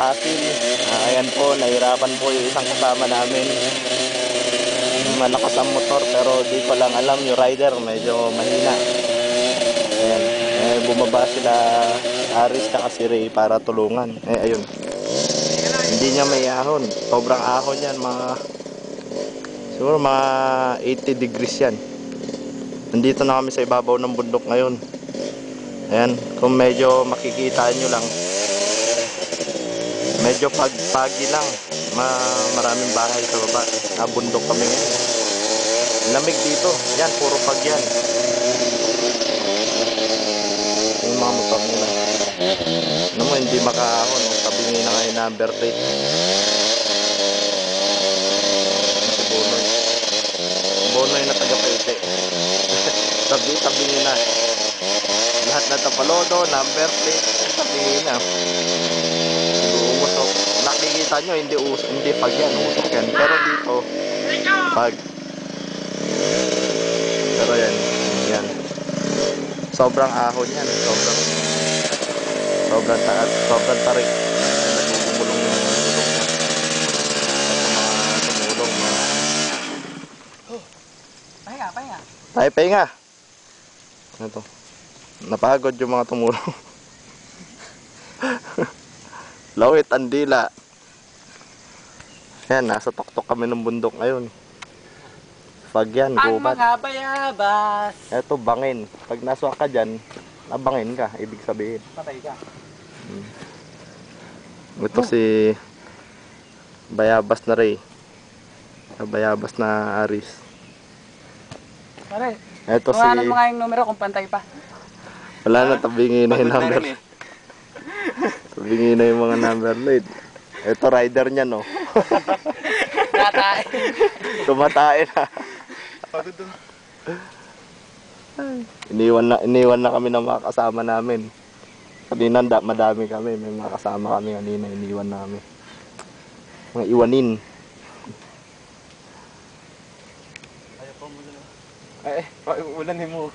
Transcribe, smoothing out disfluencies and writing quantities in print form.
hassle. Ayan po, nahirapan po yung isang kasama namin. Malakas ang motor pero di ko lang alam yung rider medyo mahina. Ayan, bumaba sila Aris at si Ray para tulungan. Ayun, hindi niya may ahon, sobrang ahon yan, siguro mga 80 degrees yan. Nandito na kami sa ibabaw ng bundok ngayon. Ayan, kung medyo makikita nyo lang, medyo pagpagi lang, maraming bahay sa baba. Bundok kami ngayon. Lamig dito, yan, puro pag yan. Yung mga motor nila, ano mo, hindi makaahon. Tabingin na ngayon number plate. Bonoy na taga-Pete. Tabingin na. Lahat na tapalodo, number plate, tabingin na. Umusok. Nakikita nyo, hindi pag yan, usok yan. Pero dito, pag. Pero yan. Sobrang ahon yan. Sobrang taas, sobrang tarik. Nagugumulong yung gulong niya. At mga tumulong. Pahinga. Pahinga. Ano to? Napagod yung mga tumulong. Lawit ang dila. Yan, nasa tuktok kami ng bundok ngayon. Pag yan, gubat. Ang mga bayabas. Eto, bangin. Pag naswak ka dyan, nabangin ka, ibig sabihin. Patay ka. Ito si Bayabas na Ray. Bayabas na Aris. Pare, Ito si... mo nga yung numero kung pantay pa. Wala na, tabingin na yung number. Tabingin na yung mga number plate. Ito, rider niya, no? Natae. Tumatae na. Iniwan na kami ng mga kasama namin. Kanina madami kami, may mga kasama kami kanina, iniwan namin. Mga iwanin. Ayaw pa mo na. Ay, ulanin mo.